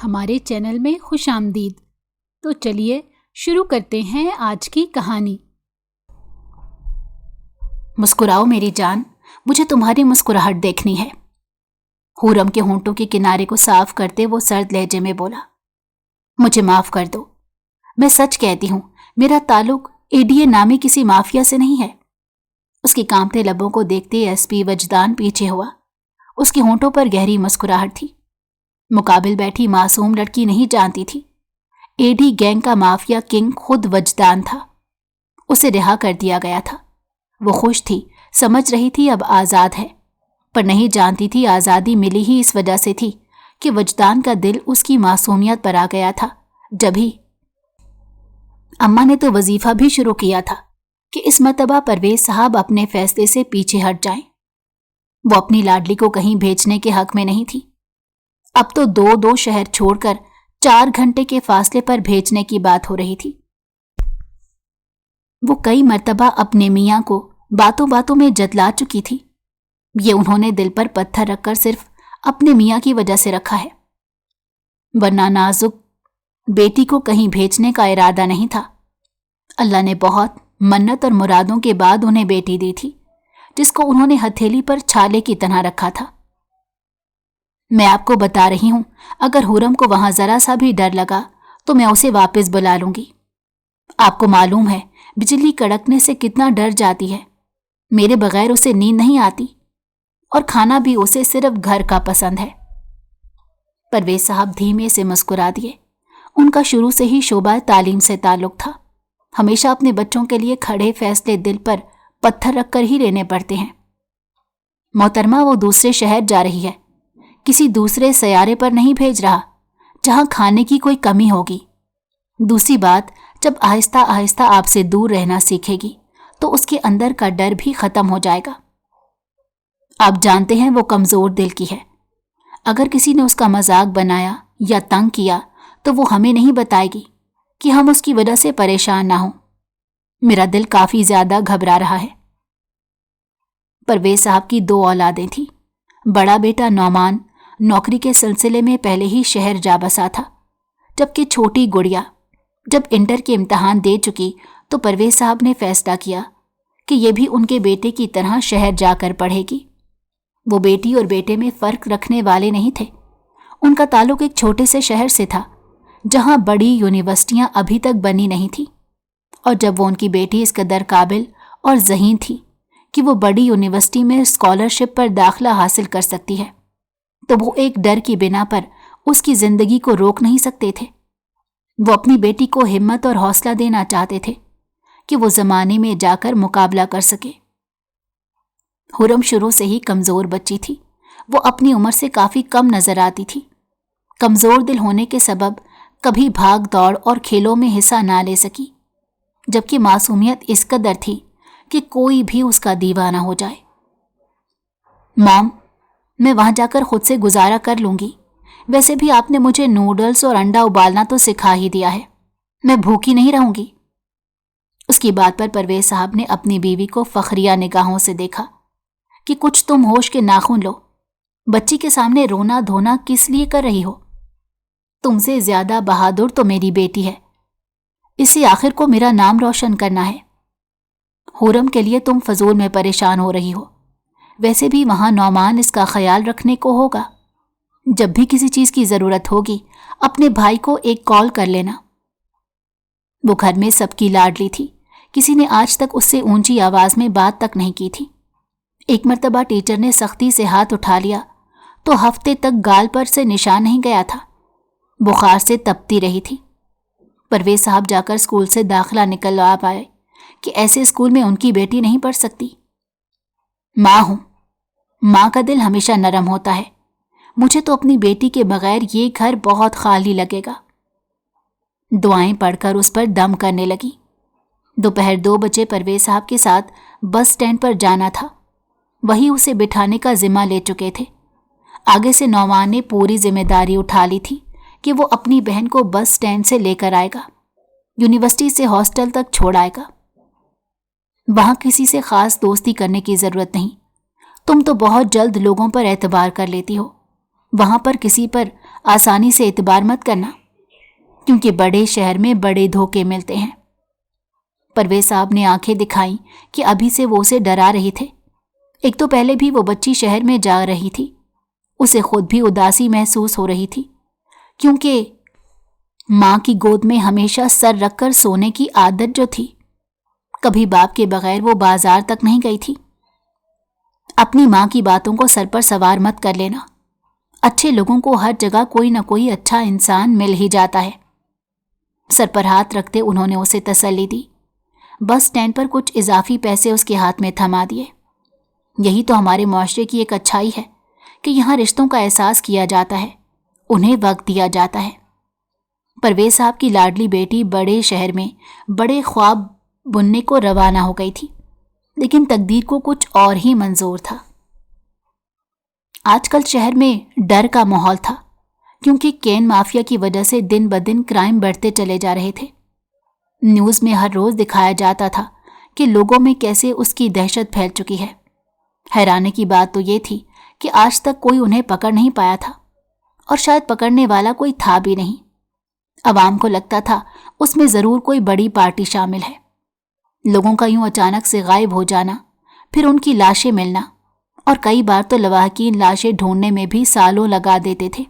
ہمارے چینل میں خوش آمدید۔ تو چلیے شروع کرتے ہیں آج کی کہانی۔ مسکراؤ میری جان، مجھے تمہاری مسکراہٹ دیکھنی ہے۔ حورم کے ہونٹوں کے کنارے کو صاف کرتے وہ سرد لہجے میں بولا، مجھے معاف کر دو، میں سچ کہتی ہوں، میرا تعلق ADA نامی کسی مافیا سے نہیں ہے۔ اس کے کانپتے لبوں کو دیکھتے SP وجدان پیچھے ہوا۔ اس کے ہونٹوں پر گہری مسکراہٹ تھی۔ مقابل بیٹھی معصوم لڑکی نہیں جانتی تھی AD گینگ کا مافیا کنگ خود وجدان تھا۔ اسے رہا کر دیا گیا تھا۔ وہ خوش تھی، سمجھ رہی تھی اب آزاد ہے، پر نہیں جانتی تھی آزادی ملی ہی اس وجہ سے تھی کہ وجدان کا دل اس کی معصومیت پر آ گیا تھا۔ جبھی اماں نے تو وظیفہ بھی شروع کیا تھا کہ اس مرتبہ پرویز صاحب اپنے فیصلے سے پیچھے ہٹ جائیں۔ وہ اپنی لاڈلی کو کہیں بھیجنے کے حق میں نہیں تھی۔ اب تو دو شہر چھوڑ کر 4 گھنٹے کے فاصلے پر بھیجنے کی بات ہو رہی تھی۔ وہ کئی مرتبہ اپنے میاں کو باتوں باتوں میں جتلا چکی تھی۔ یہ انہوں نے دل پر پتھر رکھ کر صرف اپنے میاں کی وجہ سے رکھا ہے، ورنہ نازک بیٹی کو کہیں بھیجنے کا ارادہ نہیں تھا۔ اللہ نے بہت منت اور مرادوں کے بعد انہیں بیٹی دی تھی، جس کو انہوں نے ہتھیلی پر چھالے کی طرح رکھا تھا۔ میں آپ کو بتا رہی ہوں، اگر حورم کو وہاں ذرا سا بھی ڈر لگا تو میں اسے واپس بلا لوں گی۔ آپ کو معلوم ہے بجلی کڑکنے سے کتنا ڈر جاتی ہے۔ میرے بغیر اسے نیند نہیں آتی، اور کھانا بھی اسے صرف گھر کا پسند ہے۔ پرویز صاحب دھیمے سے مسکرا دیے۔ ان کا شروع سے ہی شعبہ تعلیم سے تعلق تھا۔ ہمیشہ اپنے بچوں کے لیے کھڑے فیصلے دل پر پتھر رکھ کر ہی لینے پڑتے ہیں۔ محترمہ، وہ دوسرے شہر جا رہی ہے، کسی دوسرے سیارے پر نہیں بھیج رہا جہاں کھانے کی کوئی کمی ہوگی۔ دوسری بات، جب آہستہ آہستہ آپ سے دور رہنا سیکھے گی تو اس کے اندر کا ڈر بھی ختم ہو جائے گا۔ آپ جانتے ہیں وہ کمزور دل کی ہے۔ اگر کسی نے اس کا مذاق بنایا یا تنگ کیا تو وہ ہمیں نہیں بتائے گی کہ ہم اس کی وجہ سے پریشان نہ ہوں۔ میرا دل کافی زیادہ گھبرا رہا ہے۔ پرویز صاحب کی 2 اولادیں تھیں۔ بڑا بیٹا نعمان نوکری کے سلسلے میں پہلے ہی شہر جا بسا تھا، جبکہ چھوٹی گڑیا جب انٹر کے امتحان دے چکی تو پرویز صاحب نے فیصلہ کیا کہ یہ بھی ان کے بیٹے کی طرح شہر جا کر پڑھے گی۔ وہ بیٹی اور بیٹے میں فرق رکھنے والے نہیں تھے۔ ان کا تعلق ایک چھوٹے سے شہر سے تھا جہاں بڑی یونیورسٹیاں ابھی تک بنی نہیں تھیں، اور جب وہ ان کی بیٹی اس قدر قابل اور ذہین تھی کہ وہ بڑی یونیورسٹی میں اسکالرشپ پر داخلہ حاصل کر سکتی ہے، تو وہ ایک ڈر کی بنا پر اس کی زندگی کو روک نہیں سکتے تھے۔ وہ اپنی بیٹی کو ہمت اور حوصلہ دینا چاہتے تھے کہ وہ زمانے میں جا کر مقابلہ کر سکے۔ حورم شروع سے ہی کمزور بچی تھی۔ وہ اپنی عمر سے کافی کم نظر آتی تھی۔ کمزور دل ہونے کے سبب کبھی بھاگ دوڑ اور کھیلوں میں حصہ نہ لے سکی، جبکہ معصومیت اس قدر تھی کہ کوئی بھی اس کا دیوانہ ہو جائے۔ مام، میں وہاں جا کر خود سے گزارا کر لوں گی۔ ویسے بھی آپ نے مجھے نوڈلز اور انڈا ابالنا تو سکھا ہی دیا ہے، میں بھوکی نہیں رہوں گی۔ اس کی بات پر پرویز صاحب نے اپنی بیوی کو فخریہ نگاہوں سے دیکھا کہ کچھ تم ہوش کے ناخن لو۔ بچی کے سامنے رونا دھونا کس لیے کر رہی ہو؟ تم سے زیادہ بہادر تو میری بیٹی ہے، اسے آخر کو میرا نام روشن کرنا ہے۔ حورم کے لیے تم فضول میں پریشان ہو رہی ہو، ویسے بھی وہاں نعمان اس کا خیال رکھنے کو ہوگا۔ جب بھی کسی چیز کی ضرورت ہوگی اپنے بھائی کو ایک کال کر لینا۔ وہ گھر میں سب کی لاڈلی تھی، کسی نے آج تک اس سے اونچی آواز میں بات تک نہیں کی تھی۔ ایک مرتبہ ٹیچر نے سختی سے ہاتھ اٹھا لیا تو ہفتے تک گال پر سے نشان نہیں گیا تھا۔ بخار سے تپتی رہی تھی۔ پرویز صاحب جا کر اسکول سے داخلہ نکلوا پائے کہ ایسے اسکول میں ان کی بیٹی نہیں پڑھ سکتی۔ ماں ہوں، ماں کا دل ہمیشہ نرم ہوتا ہے۔ مجھے تو اپنی بیٹی کے بغیر یہ گھر بہت خالی لگے گا۔ دعائیں پڑھ کر اس پر دم کرنے لگی۔ دوپہر 2 بجے پرویز صاحب کے ساتھ بس اسٹینڈ پر جانا تھا۔ وہی اسے بٹھانے کا ذمہ لے چکے تھے۔ آگے سے نعمان نے پوری ذمہ داری اٹھا لی تھی کہ وہ اپنی بہن کو بس اسٹینڈ سے لے کر آئے گا، یونیورسٹی سے ہاسٹل تک چھوڑ آئے گا۔ وہاں کسی سے خاص دوستی کرنے کی ضرورت نہیں، تم تو بہت جلد لوگوں پر اعتبار کر لیتی ہو۔ वहां पर किसी पर आसानी से एतबार मत करना, क्योंकि बड़े शहर में बड़े धोखे मिलते हैं। परवेज साहब ने आंखें दिखाई कि अभी से वो उसे डरा रही थे। एक तो पहले भी वो बच्ची शहर में जा रही थी, उसे खुद भी उदासी महसूस हो रही थी, क्योंकि माँ की गोद में हमेशा सर रखकर सोने की आदत जो थी, कभी बाप के बगैर वो बाजार तक नहीं गई थी। अपनी माँ की बातों को सर पर सवार मत कर लेना। अच्छे लोगों को हर जगह कोई ना कोई अच्छा इंसान मिल ही जाता है। सर पर हाथ रखते उन्होंने उसे तसल्ली दी। बस स्टैंड पर कुछ इजाफी पैसे उसके हाथ में थमा दिए। यही तो हमारे मुआशरे की एक अच्छाई है कि यहाँ रिश्तों का एहसास किया जाता है, उन्हें वक्त दिया जाता है। परवेज साहब की लाडली बेटी बड़े शहर में बड़े ख्वाब बुनने को रवाना हो गई थी, लेकिन तकदीर को कुछ और ही मंजूर था। आजकल शहर में डर का माहौल था, क्योंकि कैन माफिया की वजह से दिन ब दिन क्राइम बढ़ते चले जा रहे थे। न्यूज़ में हर रोज दिखाया जाता था कि लोगों में कैसे उसकी दहशत फैल चुकी है। हैरानी की बात तो ये थी कि आज तक कोई उन्हें पकड़ नहीं पाया था, और शायद पकड़ने वाला कोई था भी नहीं। अवाम को लगता था उसमें ज़रूर कोई बड़ी पार्टी शामिल है। लोगों का यूं अचानक से गायब हो जाना, फिर उनकी लाशें मिलना, और कई बार तो लवाहकीन लाशें ढूंढने में भी सालों लगा देते थे।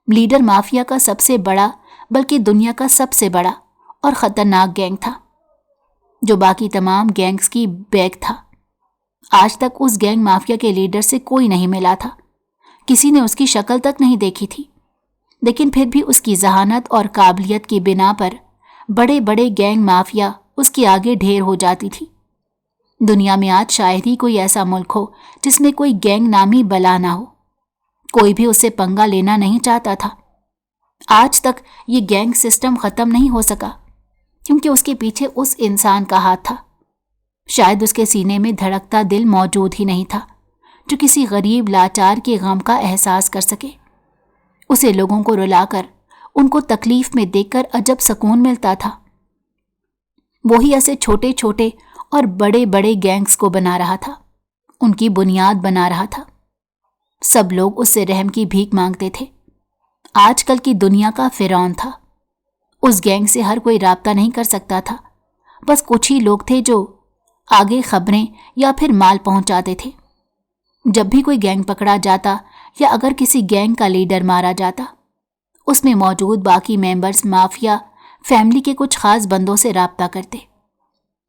लीडर माफिया का सबसे बड़ा, बल्कि दुनिया का सबसे बड़ा और ख़तरनाक गैंग था, जो बाकी तमाम गैंग्स की बैग था। आज तक उस गैंग माफिया के लीडर से कोई नहीं मिला था, किसी ने उसकी शक्ल तक नहीं देखी थी, लेकिन फिर भी उसकी जहानत और काबिलियत की बिना पर बड़े बड़े गैंग माफिया उसके आगे ढेर हो जाती थी। दुनिया में आज शायद ही कोई ऐसा मुल्क हो जिसमें कोई गैंग नामी बला ना हो। कोई भी उससे पंगा लेना नहीं चाहता था। आज तक ये गैंग सिस्टम ख़त्म नहीं हो सका, क्योंकि उसके पीछे उस इंसान का हाथ था। शायद उसके सीने में धड़कता दिल मौजूद ही नहीं था जो किसी गरीब लाचार के गम का एहसास कर सके। उसे लोगों को रुलाकर, उनको तकलीफ में देखकर अजब सुकून मिलता था। वही ऐसे छोटे छोटे और बड़े बड़े गैंग्स को बना रहा था, उनकी बुनियाद बना रहा था। सब लोग उससे रहम की भीख मांगते थे। आजकल की दुनिया का फिरौन था। उस गैंग से हर कोई राब्ता नहीं कर सकता था, बस कुछ ही लोग थे जो आगे खबरें या फिर माल पहुंचाते थे। जब भी कोई गैंग पकड़ा जाता या अगर किसी गैंग का लीडर मारा जाता, उसमें मौजूद बाकी मेंबर्स माफिया फैमिली के कुछ खास बंदों से राब्ता करते।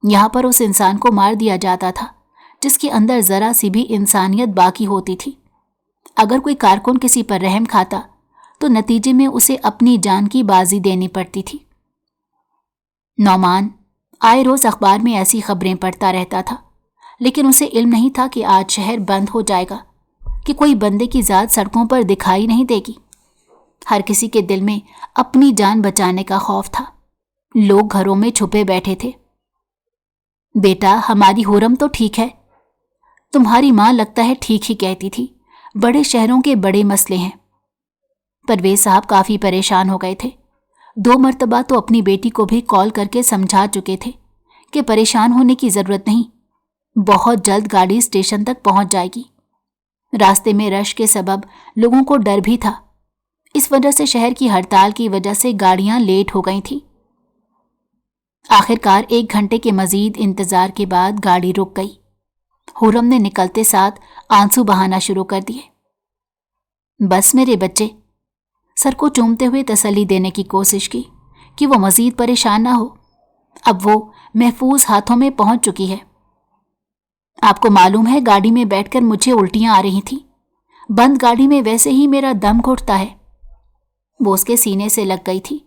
यहाँ पर उस इंसान को मार दिया जाता था जिसके अंदर ज़रा सी भी इंसानियत बाकी होती थी। अगर कोई कारकुन किसी पर रहम खाता तो नतीजे में उसे अपनी जान की बाजी देनी पड़ती थी। नौमान आए रोज़ अखबार में ऐसी खबरें पढ़ता रहता था, लेकिन उसे इल्म नहीं था कि आज शहर बंद हो जाएगा, कि कोई बंदे की ज़ात सड़कों पर दिखाई नहीं देगी। हर किसी के दिल में अपनी जान बचाने का खौफ था। लोग घरों में छुपे बैठे थे। बेटा, हमारी हुरम तो ठीक है, तुम्हारी माँ लगता है ठीक ही कहती थी, बड़े शहरों के बड़े मसले हैं। परवेज साहब काफ़ी परेशान हो गए थे। 2 मरतबा तो अपनी बेटी को भी कॉल करके समझा चुके थे कि परेशान होने की ज़रूरत नहीं, बहुत जल्द गाड़ी स्टेशन तक पहुंच जाएगी। रास्ते में रश के सबब लोगों को डर भी था। इस वजह से शहर की हड़ताल की वजह से गाड़ियां लेट हो गई थीं। आखिरकार 1 घंटे के मजीद इंतजार के बाद गाड़ी रुक गई। हुरम ने निकलते साथ आंसू बहाना शुरू कर दिए। बस मेरे बच्चे, सर को चूमते हुए तसल्ली देने की कोशिश की कि वो मजीद परेशान ना हो। अब वो महफूज हाथों में पहुंच चुकी है। आपको मालूम है, गाड़ी में बैठकर मुझे उल्टियां आ रही थीं। बंद गाड़ी में वैसे ही मेरा दम घुटता है। वो उसके सीने से लग गई थी।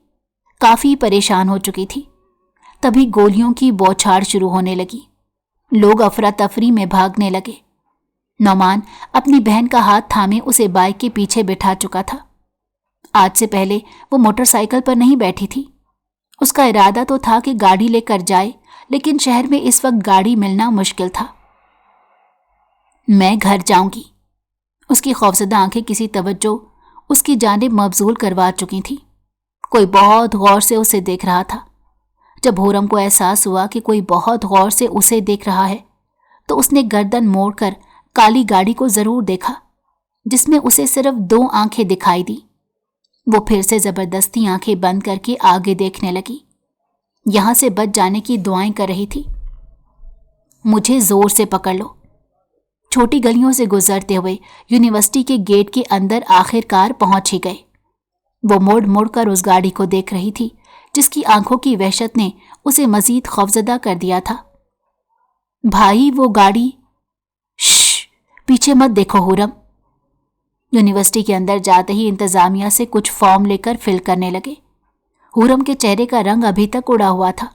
काफ़ी परेशान हो चुकी थी। तभी गोलियों की बौछार शुरू होने लगी। लोग अफरा तफरी में भागने लगे। नौमान अपनी बहन का हाथ थामे उसे बाइक के पीछे बिठा चुका था। आज से पहले वो मोटरसाइकिल पर नहीं बैठी थी। उसका इरादा तो था कि गाड़ी लेकर जाए, लेकिन शहर में इस वक्त गाड़ी मिलना मुश्किल था। मैं घर जाऊंगी। उसकी खौफजदा आंखें किसी तवज्जो उसकी जानिब मबजूल करवा चुकी थी। कोई बहुत गौर से उसे देख रहा था। जब हुरम को एहसास हुआ कि कोई बहुत गौर से उसे देख रहा है, तो उसने गर्दन मोड़कर काली गाड़ी को जरूर देखा, जिसमें उसे सिर्फ 2 आंखें दिखाई दी। वो फिर से जबरदस्ती आंखें बंद करके आगे देखने लगी। यहां से बच जाने की दुआएं कर रही थी। मुझे जोर से पकड़ लो। छोटी गलियों से गुजरते हुए यूनिवर्सिटी के गेट के अंदर आखिरकार पहुंच ही गए। वो मुड़ मुड़ कर उस गाड़ी को देख रही थी जिसकी आंखों की वहशत ने उसे मजीद खौफजदा कर दिया था। भाई वो गाड़ी। श्श, पीछे मत देखो हुरम। यूनिवर्सिटी के अंदर जाते ही इंतजामिया से कुछ फॉर्म लेकर फिल करने लगे। हुरम के चेहरे का रंग अभी तक उड़ा हुआ था।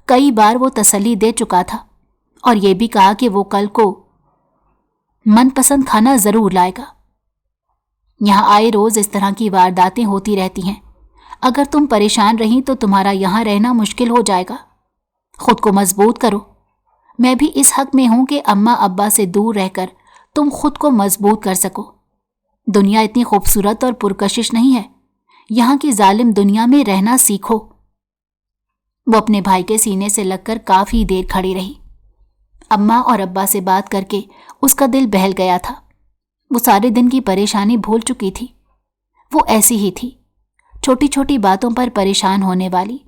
कई बार वो तसल्ली दे चुका था और ये भी कहा कि वो कल को मनपसंद खाना जरूर लाएगा। यहां आए रोज इस तरह की वारदातें होती रहती हैं। अगर तुम परेशान रही तो तुम्हारा यहां रहना मुश्किल हो जाएगा। खुद को मजबूत करो। मैं भी इस हक में हूं कि अम्मा अब्बा से दूर रहकर तुम खुद को मजबूत कर सको। दुनिया इतनी खूबसूरत और पुरकशिश नहीं है। यहां की जालिम दुनिया में रहना सीखो। वो अपने भाई के सीने से लगकर काफी देर खड़ी रही। अम्मा और अब्बा से बात करके उसका दिल बहल गया था। वो सारे दिन की परेशानी भूल चुकी थी। वो ऐसी ही थी, छोटी छोटी बातों पर परेशान होने वाली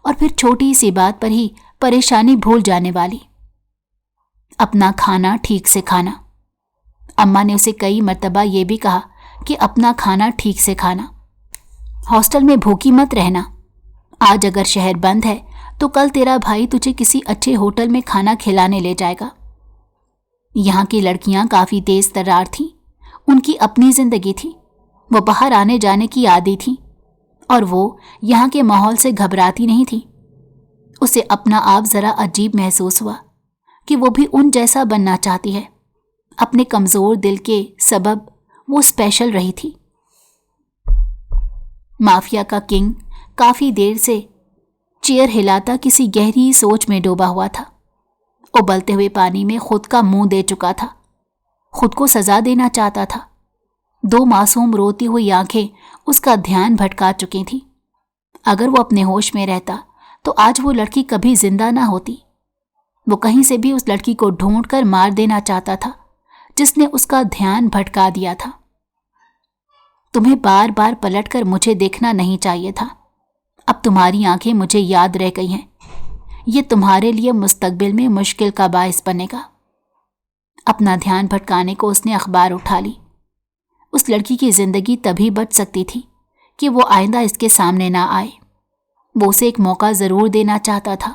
और फिर छोटी सी बात पर ही परेशानी भूल जाने वाली। अपना खाना ठीक से खाना। अम्मा ने उसे कई मर्तबा ये भी कहा कि अपना खाना ठीक से खाना। हॉस्टल में भूखी मत रहना। आज अगर शहर बंद है तो कल तेरा भाई तुझे किसी अच्छे होटल में खाना खिलाने ले जाएगा। यहाँ की लड़कियां काफी तेज तर्रार थीं। उनकी अपनी जिंदगी थी। वो बाहर आने जाने की आदी थी और वो यहाँ के माहौल से घबराती नहीं थी। उसे अपना आप जरा अजीब महसूस हुआ कि वो भी उन जैसा बनना चाहती है। अपने कमजोर दिल के सबब वो स्पेशल रही थी। माफिया का किंग काफी देर से चेयर हिलाता किसी गहरी सोच में डूबा हुआ था। उबलते हुए पानी में खुद का मुंह दे चुका था। खुद को सजा देना चाहता था। 2 मासूम रोती हुई आंखें उसका ध्यान भटका चुकी थीं। अगर वो अपने होश में रहता तो आज वो लड़की कभी जिंदा ना होती। वो कहीं से भी उस लड़की को ढूंढकर मार देना चाहता था जिसने उसका ध्यान भटका दिया था। तुम्हें बार बार पलटकर मुझे देखना नहीं चाहिए था। अब तुम्हारी आंखें मुझे याद रह गई हैं। ये तुम्हारे लिए मुस्तकबिल में मुश्किल का बायस बनेगा। अपना ध्यान भटकाने को उसने अखबार उठा ली। उस लड़की की जिंदगी तभी बच सकती थी कि वो आइंदा इसके सामने ना आए। वो उसे एक मौका जरूर देना चाहता था।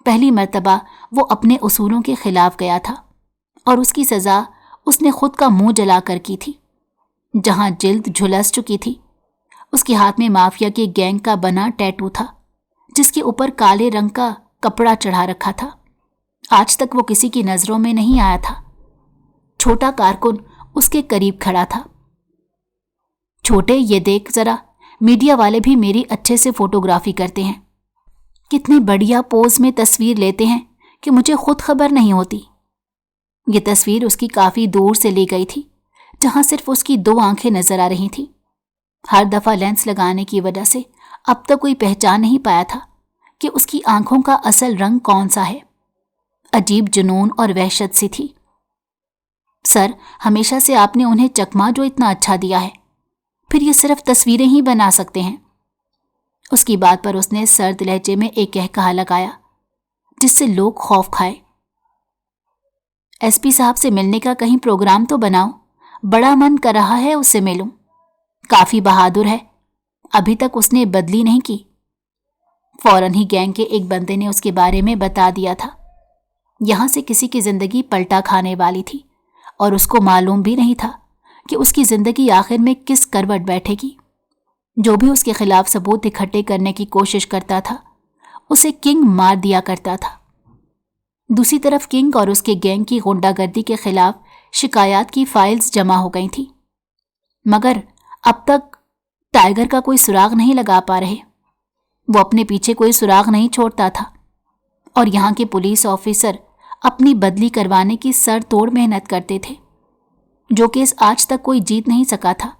पहली मर्तबा वो अपने उसूलों के खिलाफ गया था और उसकी सजा उसने खुद का मुंह जलाकर की थी। जहां जिल्द झुलस चुकी थी, उसके हाथ में माफिया के गैंग का बना टैटू था जिसके ऊपर काले रंग का कपड़ा चढ़ा रखा था। आज तक वो किसी की नजरों में नहीं आया था। छोटा कारकुन उसके करीब खड़ा था। छोटे, ये देख जरा, मीडिया वाले भी मेरी अच्छे से फोटोग्राफी करते हैं। कितने बढ़िया पोज में तस्वीर लेते हैं कि मुझे खुद खबर नहीं होती। ये तस्वीर उसकी काफी दूर से ली गई थी जहां सिर्फ उसकी 2 आंखें नजर आ रही थी। हर दफा लेंस लगाने की वजह से अब तक कोई पहचान नहीं पाया था कि उसकी आंखों का असल रंग कौन सा है। अजीब जुनून और वहशत सी थी। सर, हमेशा से आपने उन्हें चकमा जो इतना अच्छा दिया है, फिर ये सिर्फ तस्वीरें ही बना सकते हैं। उसकी बात पर उसने सर्द लहजे में एक कहकहा लगाया जिससे लोग खौफ खाए। एसपी साहब से मिलने का कहीं प्रोग्राम तो बनाओ। बड़ा मन कर रहा है उससे मिलूं। काफी बहादुर है। अभी तक उसने बदली नहीं की। फौरन ही गैंग के एक बंदे ने उसके बारे में बता दिया था। यहां से किसी की जिंदगी पलटा खाने वाली थी और उसको मालूम भी नहीं था कि उसकी जिंदगी आखिर में किस करवट बैठेगी। जो भी उसके खिलाफ सबूत इकट्ठे करने की कोशिश करता था उसे किंग मार दिया करता था। दूसरी तरफ किंग और उसके गैंग की गुंडागर्दी के खिलाफ शिकायत की फाइल्स जमा हो गई थी, मगर अब तक टाइगर का कोई सुराग नहीं लगा पा रहे। वो अपने पीछे कोई सुराग नहीं छोड़ता था और यहाँ के पुलिस ऑफिसर अपनी बदली करवाने की सर तोड़ मेहनत करते थे। जो केस आज तक कोई जीत नहीं सका था।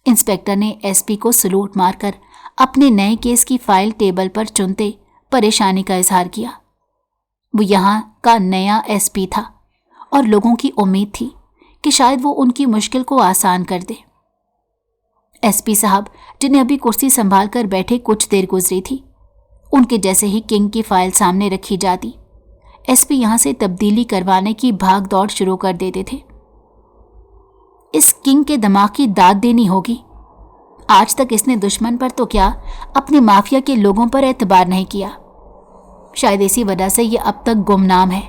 इंस्पेक्टर ने एसपी को सलूट मारकर अपने नए केस की फाइल टेबल पर चुनते परेशानी का इजहार किया। वो यहाँ का नया एसपी था और लोगों की उम्मीद थी कि शायद वो उनकी मुश्किल को आसान कर दे। एसपी साहब, जिन्हें अभी कुर्सी संभाल कर बैठे कुछ देर गुजरी थी, उनके जैसे ही किंग की फाइल सामने रखी जाती, एसपी यहां से तब्दीली करवाने की भाग दौड़ शुरू कर देते थे। इस किंग के दिमाग की दाद देनी होगी। आज तक इसने दुश्मन पर तो क्या, अपने माफिया के लोगों पर एतबार नहीं किया। शायद इसी वजह से ये अब तक गुमनाम है,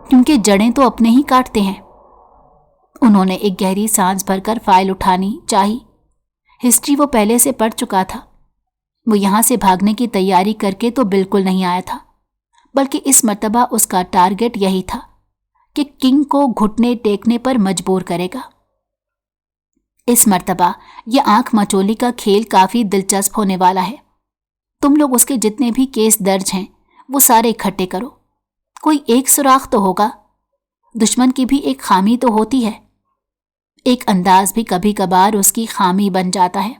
क्योंकि जड़ें तो अपने ही काटते हैं। उन्होंने एक गहरी सांस भरकर फाइल उठानी चाही। हिस्ट्री वो पहले से पढ़ चुका था। वो यहां से भागने की तैयारी करके तो बिल्कुल नहीं आया था, बल्कि इस मर्तबा उसका टारगेट यही था कि किंग को घुटने टेकने पर मजबूर करेगा। इस मर्तबा यह आंख मचोली का खेल काफी दिलचस्प होने वाला है। तुम लोग उसके जितने भी केस दर्ज हैं वो सारे इकट्ठे करो। कोई एक सुराख तो होगा। दुश्मन की भी एक खामी तो होती है। एक अंदाज भी कभी कभार उसकी खामी बन जाता है।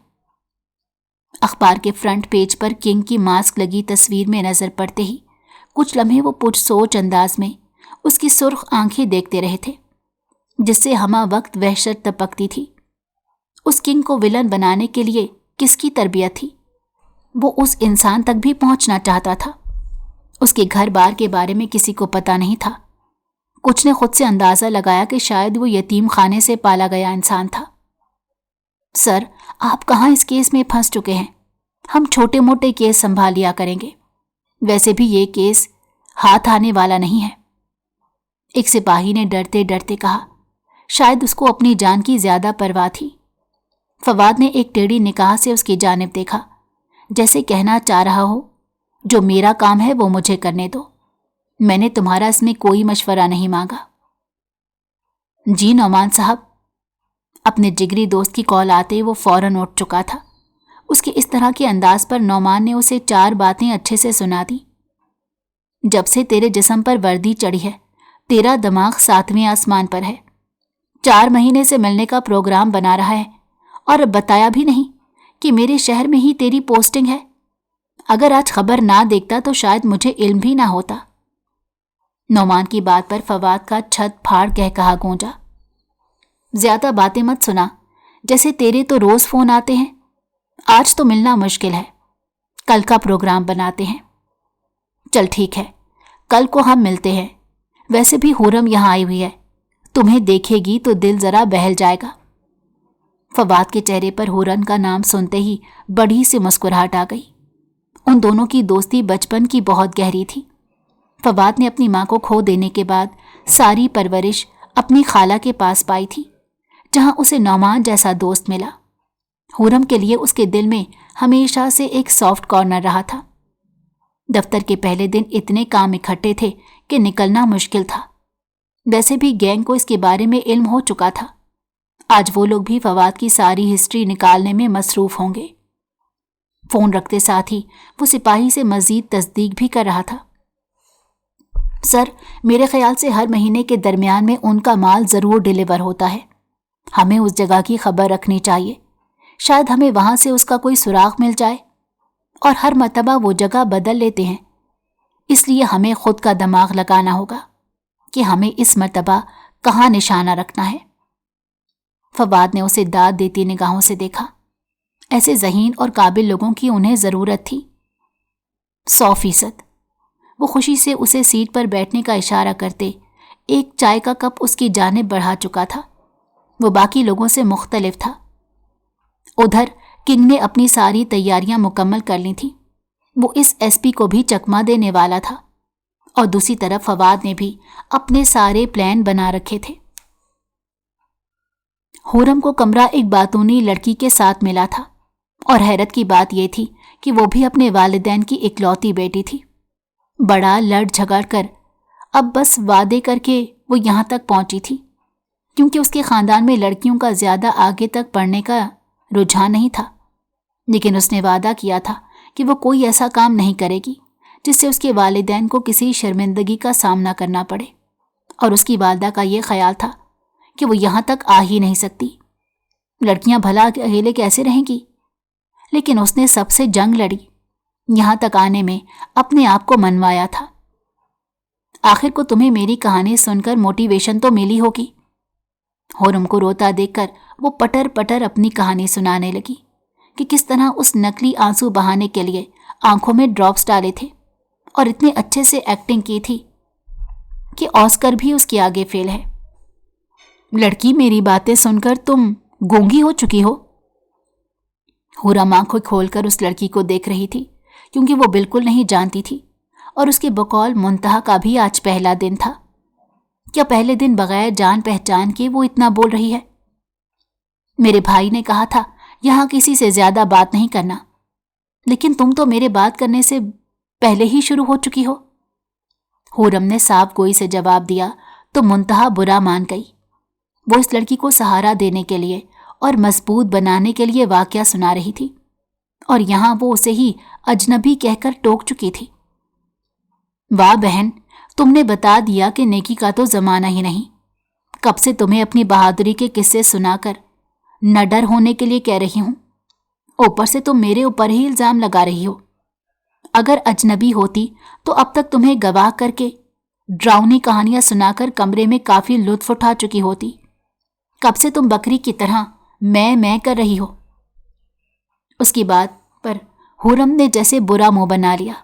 अखबार के फ्रंट पेज पर किंग की मास्क लगी तस्वीर में नजर पड़ते ही कुछ लम्हे वो पुरसोच अंदाज में उसकी सुर्ख आंखें देखते रहे थे, जिससे हमा वक्त वहशत टपकती थी। उस किंग को विलन बनाने के लिए किसकी तरबियत थी? वो उस इंसान तक भी पहुंचना चाहता था। उसके घर बार के बारे में किसी को पता नहीं था। कुछ ने खुद से अंदाजा लगाया कि शायद वो यतीम खाने से पाला गया इंसान था। सर, आप कहाँ इस केस में फंस चुके हैं? हम छोटे मोटे केस संभाल लिया करेंगे। वैसे भी ये केस हाथ आने वाला नहीं है, एक सिपाही ने डरते डरते कहा। शायद उसको अपनी जान की ज्यादा परवाह थी। फवाद ने एक टेढ़ी निगाह से उसकी जानिब देखा, जैसे कहना चाह रहा हो, जो मेरा काम है वो मुझे करने दो, मैंने तुम्हारा इसमें कोई मशवरा नहीं मांगा। जी नौमान साहब। अपने जिगरी दोस्त की कॉल आते ही वो फौरन उठ चुका था। उसके इस तरह के अंदाज पर नौमान ने उसे 4 बातें अच्छे से सुना दी। जब से तेरे जिस्म पर वर्दी चढ़ी है, तेरा दिमाग 7वें आसमान पर है। 4 महीने से मिलने का प्रोग्राम बना रहा है और बताया भी नहीं कि मेरे शहर में ही तेरी पोस्टिंग है। अगर आज खबर ना देखता तो शायद मुझे इल्म भी ना होता। नौमान की बात पर फवाद का छत फाड़ कह कहा गूंजा। ज्यादा बातें मत सुना, जैसे तेरे तो रोज फोन आते हैं। आज तो मिलना मुश्किल है, कल का प्रोग्राम बनाते हैं। चल ठीक है, कल को हम मिलते हैं। वैसे भी हुरम यहाँ आई हुई है, तुम्हें देखेगी तो दिल जरा बहल जाएगा। फवाद के चेहरे पर हुरन का नाम सुनते ही बड़ी सी मुस्कुराहट आ गई। उन दोनों की दोस्ती बचपन की बहुत गहरी थी। फवाद ने अपनी माँ को खो देने के बाद सारी परवरिश अपनी खाला के पास पाई थी, जहां उसे नौमान जैसा दोस्त मिला। हुरम के लिए उसके दिल में हमेशा से एक सॉफ्ट कॉर्नर रहा था। दफ्तर के पहले दिन इतने काम इकट्ठे थे कि निकलना मुश्किल था। वैसे भी गैंग को इसके बारे में इल्म हो चुका था। आज वो लोग भी फवाद की सारी हिस्ट्री निकालने में मसरूफ होंगे। फोन रखते साथ ही वो सिपाही से मजीद तस्दीक भी कर रहा था। सर, मेरे ख्याल से हर महीने के दरमियान में उनका माल जरूर डिलीवर होता है। हमें उस जगह की खबर रखनी चाहिए। शायद हमें वहां से उसका कोई सुराग मिल जाए। और हर मर्तबा वो जगह बदल लेते हैं, इसलिए हमें खुद का दिमाग लगाना होगा कि हमें इस मर्तबा कहाँ निशाना रखना है। फवाद ने उसे दाद देती निगाहों से देखा। ऐसे ज़हीन और काबिल लोगों की उन्हें ज़रूरत थी। 100%। वो खुशी से उसे सीट पर बैठने का इशारा करते एक चाय का कप उसकी जानिब बढ़ा चुका था। वो बाकी लोगों से मुख्तलिफ था। उधर किंग ने अपनी सारी तैयारियां मुकम्मल कर ली थी। वो इस एसपी को भी चकमा देने वाला था और दूसरी तरफ फवाद ने भी अपने सारे प्लान बना रखे थे। हुरम को कमरा एक बातूनी लड़की के साथ मिला था और हैरत की बात यह थी कि वो भी अपने वालिदैन की इकलौती बेटी थी। बड़ा लड़ झगड़ कर अब बस वादे करके वो यहाँ तक पहुंची थी, क्योंकि उसके खानदान में लड़कियों का ज्यादा आगे तक पढ़ने का रुझान नहीं था। लेकिन उसने वादा किया था कि वो कोई ऐसा काम नहीं करेगी जिससे उसके वालिदैन को किसी शर्मिंदगी का सामना करना पड़े। और उसकी वालदा का ये ख्याल था कि वो यहाँ तक आ ही नहीं सकती। लड़कियां भला अकेले कैसे रहेंगी? लेकिन उसने सबसे जंग लड़ी, यहाँ तक आने में अपने आप को मनवाया था। आखिर को तुम्हें मेरी कहानी सुनकर मोटिवेशन तो मिली होगी। हुरम को रोता देखकर वो पटर पटर अपनी कहानी सुनाने लगी कि किस तरह उस नकली आंसू बहाने के लिए आंखों में ड्रॉप्स डाले थे और इतने अच्छे से एक्टिंग की थी कि ऑस्कर भी उसके आगे फेल है। लड़की, मेरी बातें सुनकर तुम गूंगी हो चुकी हो? हुरम आंखें खोलकर उस लड़की को देख रही थी क्योंकि वो बिल्कुल नहीं जानती थी और उसके बकौल मुंतहा का भी आज पहला दिन था। क्या पहले दिन बगैर जान पहचान के वो इतना बोल रही है? मेरे भाई ने कहा था यहां किसी से ज्यादा बात नहीं करना, लेकिन तुम तो मेरे बात करने से पहले ही शुरू हो चुकी हो। हुरम ने साफ गोई से जवाब दिया तो मुंतहा बुरा मान गई। वो इस लड़की को सहारा देने के लिए और मजबूत बनाने के लिए वाकया सुना रही थी और यहां वो उसे ही अजनबी कहकर टोक चुकी थी। वाह बहन, तुमने बता दिया कि नेकी का तो जमाना ही नहीं। कब से तुम्हें अपनी बहादुरी के किस्से सुनाकर नडर होने के लिए कह रही हूं, ऊपर से तुम मेरे ऊपर ही इल्जाम लगा रही हो। अगर अजनबी होती तो अब तक तुम्हें गवाह करके ड्राउनी कहानियां सुनाकर कमरे में काफी लुत्फ उठा चुकी होती। कब से तुम बकरी की तरह मैं कर रही हो? उसकी बात पर हुरम ने जैसे बुरा मुंह बना लिया,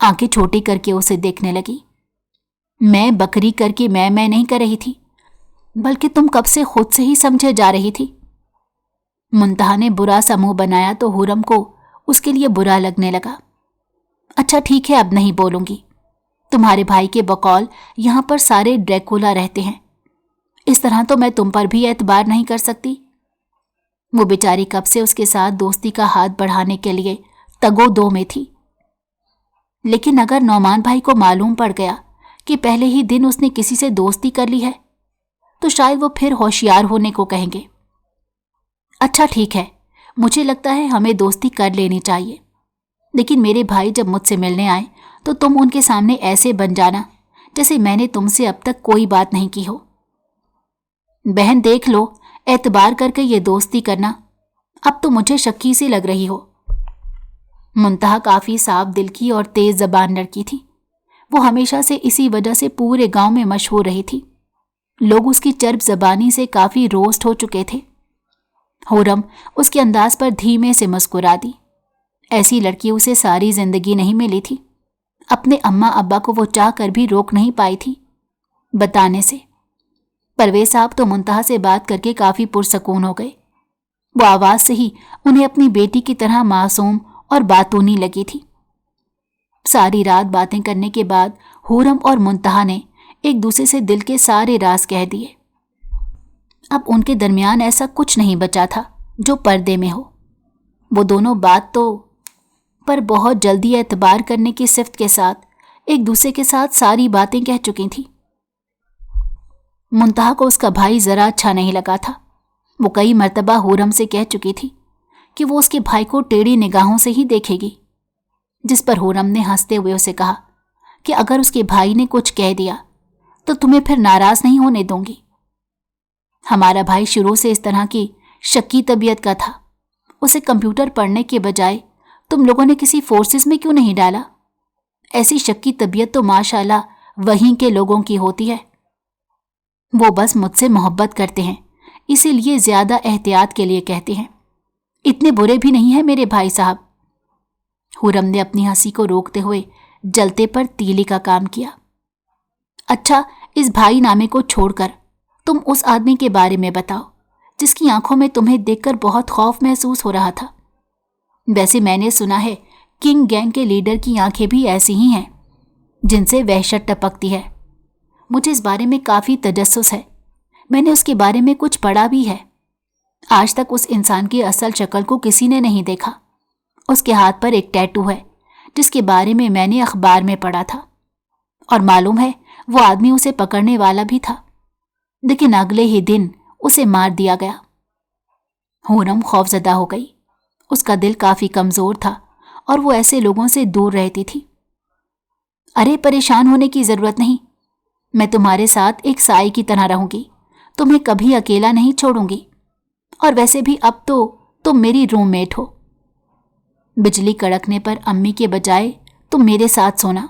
आंखें छोटी करके उसे देखने लगी। मैं बकरी करके मैं नहीं कर रही थी, बल्कि तुम कब से खुद से ही समझे जा रही थी। मुंतहा ने बुरा सा मुंह बनाया तो हुरम को उसके लिए बुरा लगने लगा। अच्छा ठीक है, अब नहीं बोलूंगी। तुम्हारे भाई के बकौल यहां पर सारे ड्रैकुला रहते हैं, इस तरह तो मैं तुम पर भी एतबार नहीं कर सकती। वो बेचारी कब से उसके साथ दोस्ती का हाथ बढ़ाने के लिए तगो-दो में थी, लेकिन अगर नौमान भाई को मालूम पड़ गया कि पहले ही दिन उसने किसी से दोस्ती कर ली है तो शायद वो फिर होशियार होने को कहेंगे। अच्छा ठीक है, मुझे लगता है हमें दोस्ती कर लेनी चाहिए, लेकिन मेरे भाई जब मुझसे मिलने आए तो तुम उनके सामने ऐसे बन जाना जैसे मैंने तुमसे अब तक कोई बात नहीं की हो। बहन देख लो, एतबार करके ये दोस्ती करना, अब तो मुझे शक्की सी लग रही हो। मुंतहा काफी साफ दिल की और तेज जबान लड़की थी। वो हमेशा से इसी वजह से पूरे गांव में मशहूर रही थी। लोग उसकी चर्ब जबानी से काफी रोस्ट हो चुके थे। हुरम उसके अंदाज पर धीमे से मुस्कुरा दी। ऐसी लड़की उसे सारी जिंदगी नहीं मिली थी। अपने अम्मा अब्बा को वो चाह कर भी रोक नहीं पाई थी बताने से। परवेज साहब तो मुंतहा से बात करके काफी पुरसकून हो गए। वो आवाज से ही उन्हें अपनी बेटी की तरह मासूम और बातूनी लगी थी। सारी रात बातें करने के बाद हुरम और मुंतहा ने एक दूसरे से दिल के सारे राज कह दिए। अब उनके दरमियान ऐसा कुछ नहीं बचा था जो पर्दे में हो। वो दोनों बात तो पर बहुत जल्दी एतबार करने की सिफ्त के साथ एक दूसरे के साथ सारी बातें कह चुकी थी। मुंतहा को उसका भाई जरा अच्छा नहीं लगा था। वो कई मर्तबा हुरम से कह चुकी थी कि वो उसके भाई को टेढ़ी निगाहों से ही देखेगी, जिस पर हुरम ने हंसते हुए उसे कहा कि अगर उसके भाई ने कुछ कह दिया तो तुम्हें फिर नाराज नहीं होने दूंगी। हमारा भाई शुरू से इस तरह की शक्की तबीयत का था। उसे कंप्यूटर पढ़ने के बजाय तुम लोगों ने किसी फोर्सेस में क्यों नहीं डाला? ऐसी शक्की तबीयत तो माशाल्लाह वहीं के लोगों की होती है। वो बस मुझसे मोहब्बत करते हैं, इसीलिए ज्यादा एहतियात के लिए कहते हैं। इतने बुरे भी नहीं है मेरे भाई साहब। हुरम ने अपनी हंसी को रोकते हुए जलते पर तीली का काम किया। अच्छा, इस भाई नामे को छोड़कर तुम उस आदमी के बारे में बताओ जिसकी आंखों में तुम्हें देखकर बहुत खौफ महसूस हो रहा था। वैसे मैंने सुना है किंग गैंग के लीडर की आंखें भी ऐसी ही हैं जिनसे वहशत टपकती है। मुझे इस बारे में काफी तजस्सुस है। मैंने उसके बारे में कुछ पढ़ा भी है। आज तक उस इंसान की असल शक्ल को किसी ने नहीं देखा। उसके हाथ पर एक टैटू है जिसके बारे में मैंने अखबार में पढ़ा था, और मालूम है वो आदमी उसे पकड़ने वाला भी था, लेकिन अगले ही दिन उसे मार दिया गया। हुरम खौफजदा हो गई। उसका दिल काफी कमजोर था और वो ऐसे लोगों से दूर रहती थी। अरे परेशान होने की जरूरत नहीं, मैं तुम्हारे साथ एक साई की तरह रहूंगी, तुम्हें कभी अकेला नहीं छोड़ूंगी। और वैसे भी अब तो तुम मेरी रूममेट हो। बिजली कड़कने पर अम्मी के बजाय तुम मेरे साथ सोना।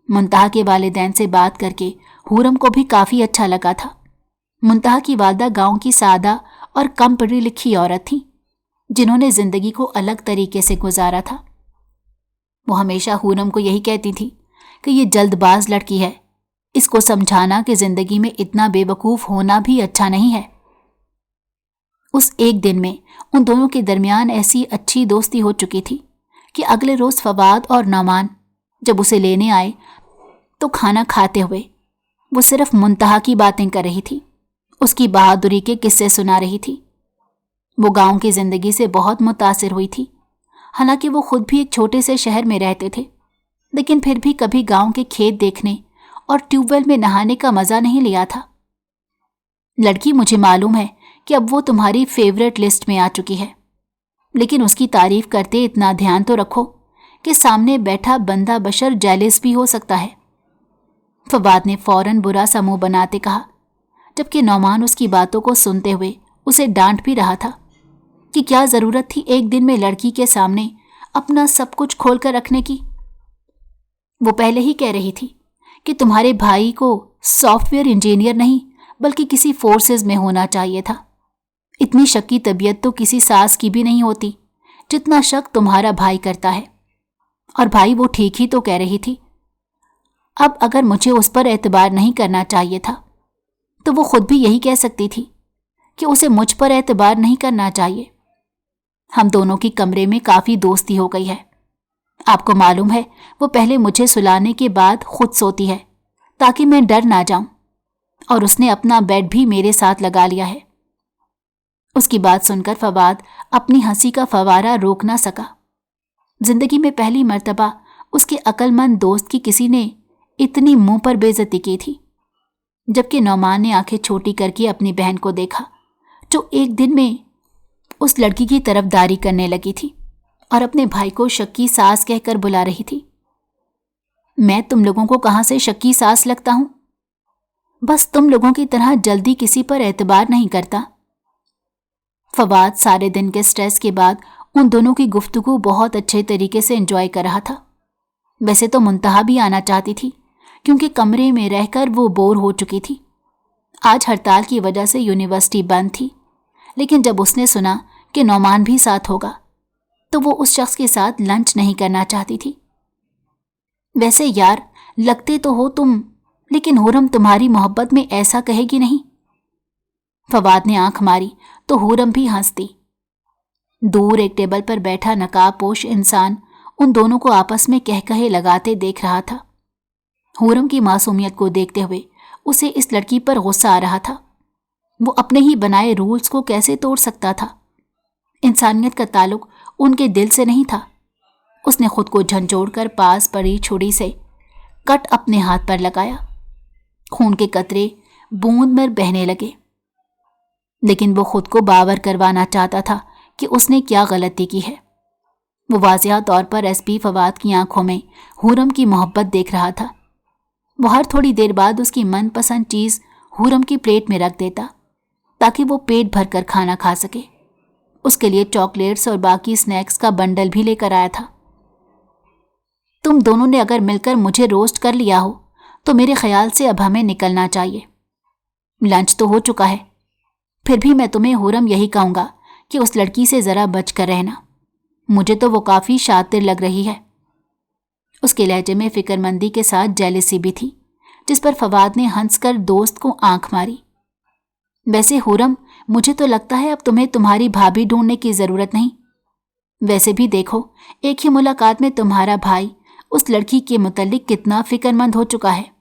मुंतहा के वालिदैन से बात करके हुरम को भी काफी अच्छा लगा था। मुंतहा की वालदा गांव की सादा और कम पढ़ी लिखी औरत थी, जिन्होंने जिंदगी को अलग तरीके से गुजारा था। वो हमेशा हूरम को यही कहती थी कि ये जल्दबाज लड़की है, इसको समझाना कि जिंदगी में इतना बेवकूफ होना भी अच्छा नहीं है। उस एक दिन में उन दोनों के दरमियान ऐसी अच्छी दोस्ती हो चुकी थी कि अगले रोज फवाद और नौमान जब उसे लेने आए तो खाना खाते हुए वो सिर्फ मुंतहा की बातें कर रही थी, उसकी बहादुरी के किस्से सुना रही थी। वो गांव की जिंदगी से बहुत मुतासिर हुई थी। हालांकि वो खुद भी एक छोटे से शहर में रहते थे, लेकिन फिर भी कभी गांव के खेत देखने और ट्यूबवेल में नहाने का मजा नहीं लिया था। लड़की, मुझे मालूम है कि अब वो तुम्हारी फेवरेट लिस्ट में आ चुकी है, लेकिन उसकी तारीफ करते इतना ध्यान तो रखो कि सामने बैठा बंदा बशर जेलिस भी हो सकता है। फवाद ने फौरन बुरा सा मुंह बनाते कहा, जबकि नौमान उसकी बातों को सुनते हुए उसे डांट भी रहा था कि क्या जरूरत थी एक दिन में लड़की के सामने अपना सब कुछ खोल कर रखने की। वो पहले ही कह रही थी कि तुम्हारे भाई को सॉफ्टवेयर इंजीनियर नहीं बल्कि किसी फोर्सेस में होना चाहिए था। इतनी शक की तबीयत तो किसी सास की भी नहीं होती जितना शक तुम्हारा भाई करता है। और भाई, वो ठीक ही तो कह रही थी। अब अगर मुझे उस पर एतबार नहीं करना चाहिए था तो वो खुद भी यही कह सकती थी कि उसे मुझ पर एतबार नहीं करना चाहिए। हम दोनों की कमरे में काफ़ी दोस्ती हो गई है। आपको मालूम है, वो पहले मुझे सुलाने के बाद खुद सोती है ताकि मैं डर ना जाऊं, और उसने अपना बेड भी मेरे साथ लगा लिया है। उसकी बात सुनकर फवाद अपनी हंसी का फवारा रोक ना सका। जिंदगी में पहली मर्तबा उसके अक्लमंद दोस्त की किसी ने इतनी मुंह पर बेइज्जती की थी। जबकि नौमान ने आंखें छोटी करके अपनी बहन को देखा, जो एक दिन में उस लड़की की तरफदारी करने लगी थी और अपने भाई को शक्की सास कहकर बुला रही थी। मैं तुम लोगों को कहां से शक्की सास लगता हूं? बस तुम लोगों की तरह जल्दी किसी पर एतबार नहीं करता। फवाद सारे दिन के स्ट्रेस के बाद उन दोनों की गुफ्तगू बहुत अच्छे तरीके से एंजॉय कर रहा था। वैसे तो मुंतहा भी आना चाहती थी, क्योंकि कमरे में रहकर वो बोर हो चुकी थी। आज हड़ताल की वजह से यूनिवर्सिटी बंद थी, लेकिन जब उसने सुना कि नौमान भी साथ होगा तो वो उस शख्स के साथ लंच नहीं करना चाहती थी। वैसे यार, लगते तो हो तुम, लेकिन हूरम तुम्हारी मोहब्बत में ऐसा कहेगी नहीं। फवाद ने आंख मारी तो हूरम भी हंस दी। दूर एक टेबल पर बैठा नकाबपोश इंसान उन दोनों को आपस में कह कहे लगाते देख रहा था। हूरम की मासूमियत को देखते हुए उसे इस लड़की पर गुस्सा आ रहा था। वो अपने ही बनाए रूल्स को कैसे तोड़ सकता था? इंसानियत का ताल्लुक उनके दिल से नहीं था। उसने खुद को झंझोड़कर पास पड़ी छुरी से कट अपने हाथ पर लगाया। खून के कतरे बूंद में बहने लगे, लेकिन वो खुद को बावर करवाना चाहता था कि उसने क्या गलती की है। वो वाज़िया तौर पर एसपी फवाद की आंखों में हूरम की मोहब्बत देख रहा था। वो हर थोड़ी देर बाद उसकी मनपसंद चीज़ हूरम की प्लेट में रख देता ताकि वो पेट भरकर खाना खा सके। उसके लिए चॉकलेट्स और बाकी स्नैक्स का बंडल भी लेकर आया था। तुम दोनों ने अगर मिलकर मुझे रोस्ट कर लिया हो तो मेरे ख्याल से अब हमें निकलना चाहिए। लंच तो हो चुका है, फिर भी मैं तुम्हें हूरम यही कहूँगा कि उस लड़की से ज़रा बच कर रहना। मुझे तो वो काफ़ी शातिर लग रही है। उसके लहजे में फिक्रमंदी के साथ जेलिसी भी थी, जिस पर फवाद ने हंसकर दोस्त को आंख मारी। वैसे हूरम, मुझे तो लगता है अब तुम्हें तुम्हारी भाभी ढूंढने की ज़रूरत नहीं। वैसे भी देखो, एक ही मुलाकात में तुम्हारा भाई उस लड़की के मुतल्लिक कितना फिक्रमंद हो चुका है।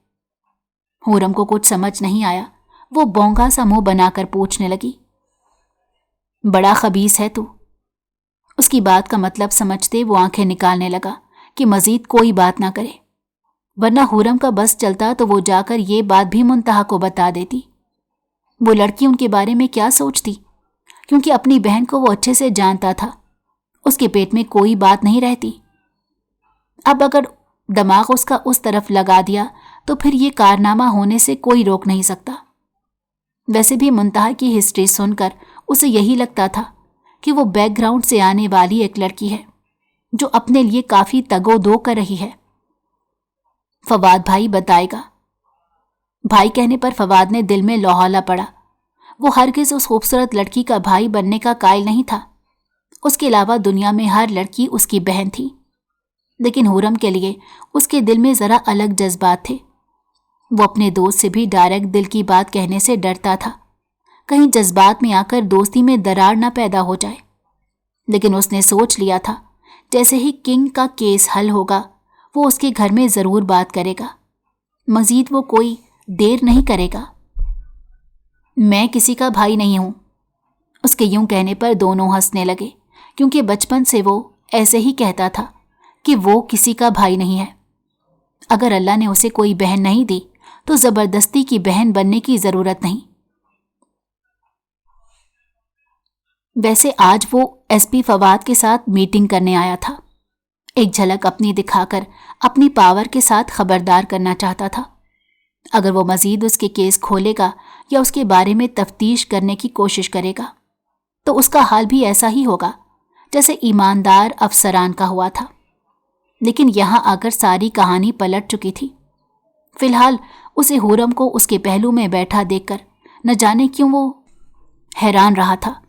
हूरम को कुछ समझ नहीं आया। वो बोंगा सा मुंह बनाकर पूछने लगी, बड़ा खबीस है तू। उसकी बात का मतलब समझते वो आंखें निकालने लगा कि मजीद कोई बात ना करे, वरना हूरम का बस चलता तो वो जाकर ये बात भी मुंतहा को बता देती। वो लड़की उनके बारे में क्या सोचती, क्योंकि अपनी बहन को वो अच्छे से जानता था। उसके पेट में कोई बात नहीं रहती। अब अगर दिमाग उसका उस तरफ लगा दिया तो फिर ये कारनामा होने से कोई रोक नहीं सकता। वैसे भी मुंतहा की हिस्ट्री सुनकर उसे यही लगता था कि वो बैकग्राउंड से आने वाली एक लड़की है जो अपने लिए काफ़ी तगो-दो कर रही है। फवाद भाई बताएगा। भाई कहने पर फवाद ने दिल में लौहाला पड़ा वो हरगिज उस खूबसूरत लड़की का भाई बनने का कायल नहीं था। उसके अलावा दुनिया में हर लड़की उसकी बहन थी, लेकिन हुरम के लिए उसके दिल में ज़रा अलग जज्बात थे। वो अपने दोस्त से भी डायरेक्ट दिल की बात कहने से डरता था, कहीं जज्बात में आकर दोस्ती में दरार ना पैदा हो जाए। लेकिन उसने सोच लिया था जैसे ही किंग का केस हल होगा वो उसके घर में ज़रूर बात करेगा। मजीद वो कोई देर नहीं करेगा। मैं किसी का भाई नहीं हूं। उसके यूं कहने पर दोनों हंसने लगे, क्योंकि बचपन से वो ऐसे ही कहता था कि वो किसी का भाई नहीं है। अगर अल्लाह ने उसे कोई बहन नहीं दी तो ज़बरदस्ती की बहन बनने की ज़रूरत नहीं। वैसे आज वो एसपी फवाद के साथ मीटिंग करने आया था। एक झलक अपनी दिखाकर अपनी पावर के साथ खबरदार करना चाहता था। अगर वो मजीद उसके केस खोलेगा या उसके बारे में तफ्तीश करने की कोशिश करेगा तो उसका हाल भी ऐसा ही होगा जैसे ईमानदार अफसरान का हुआ था। लेकिन यहाँ आकर सारी कहानी पलट चुकी थी। फिलहाल उसे हुरम को उसके पहलू में बैठा देखकर न जाने क्यों वो हैरान रहा था।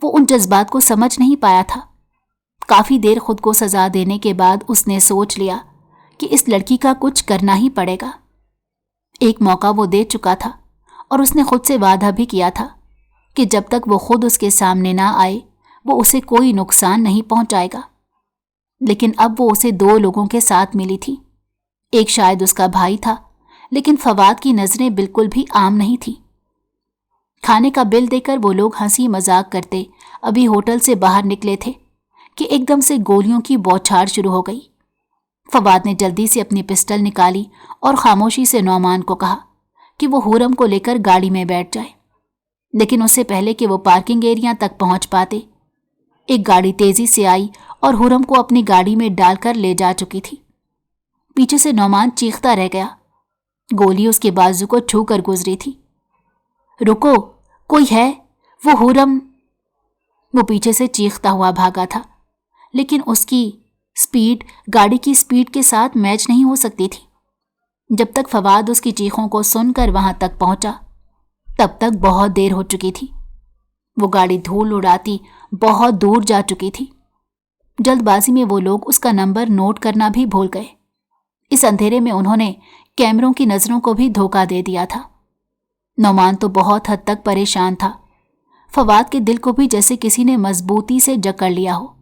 वो उन जज्बात को समझ नहीं पाया था। काफ़ी देर खुद को सजा देने के बाद उसने सोच लिया कि इस लड़की का कुछ करना ही पड़ेगा। एक मौका वो दे चुका था और उसने खुद से वादा भी किया था कि जब तक वो खुद उसके सामने ना आए वो उसे कोई नुकसान नहीं पहुंचाएगा। लेकिन अब वो उसे दो लोगों के साथ मिली थी। एक शायद उसका भाई था, लेकिन फवाद की नज़रें बिल्कुल भी आम नहीं थी। खाने का बिल देकर वो लोग हंसी मजाक करते अभी होटल से बाहर निकले थे कि एकदम से गोलियों की बौछार शुरू हो गई। फवाद ने जल्दी से अपनी पिस्टल निकाली और खामोशी से नौमान को कहा कि वो हुरम को लेकर गाड़ी में बैठ जाए। लेकिन उससे पहले कि वो पार्किंग एरिया तक पहुंच पाते, एक गाड़ी तेजी से आई और हुरम को अपनी गाड़ी में डालकर ले जा चुकी थी। पीछे से नौमान चीखता रह गया। गोली उसके बाजू को छू कर गुजरी थी। रुको, कोई है, वो हुरम। वो पीछे से चीखता हुआ भागा था, लेकिन उसकी स्पीड गाड़ी की स्पीड के साथ मैच नहीं हो सकती थी। जब तक फवाद उसकी चीखों को सुनकर वहां तक पहुंचा तब तक बहुत देर हो चुकी थी। वो गाड़ी धूल उड़ाती बहुत दूर जा चुकी थी। जल्दबाजी में वो लोग उसका नंबर नोट करना भी भूल गए। इस अंधेरे में उन्होंने कैमरों की नज़रों को भी धोखा दे दिया था। नौमान तो बहुत हद तक परेशान था। फवाद के दिल को भी जैसे किसी ने मजबूती से जकड़ लिया हो।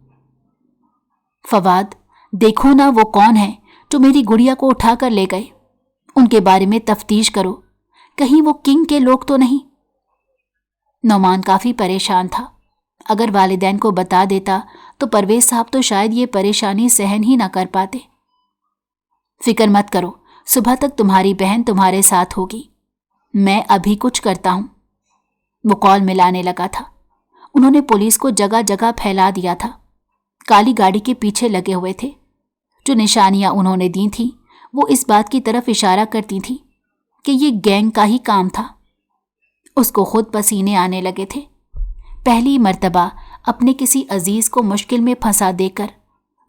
फवाद, देखो ना वो कौन है जो मेरी गुड़िया को उठाकर ले गए। उनके बारे में तफ्तीश करो, कहीं वो किंग के लोग तो नहीं। नौमान काफ़ी परेशान था। अगर वालिदैन को बता देता तो परवेज साहब तो शायद ये परेशानी सहन ही ना कर पाते। फिक्र मत करो, सुबह तक तुम्हारी बहन तुम्हारे साथ होगी। मैं अभी कुछ करता हूं। वो कॉल मिलाने लगा था। उन्होंने पुलिस को जगह जगह फैला दिया था। काली गाड़ी के पीछे लगे हुए थे। जो निशानियां उन्होंने दी थी वो इस बात की तरफ इशारा करती थी कि ये गैंग का ही काम था। उसको खुद पसीने आने लगे थे। पहली मर्तबा अपने किसी अजीज को मुश्किल में फंसा देकर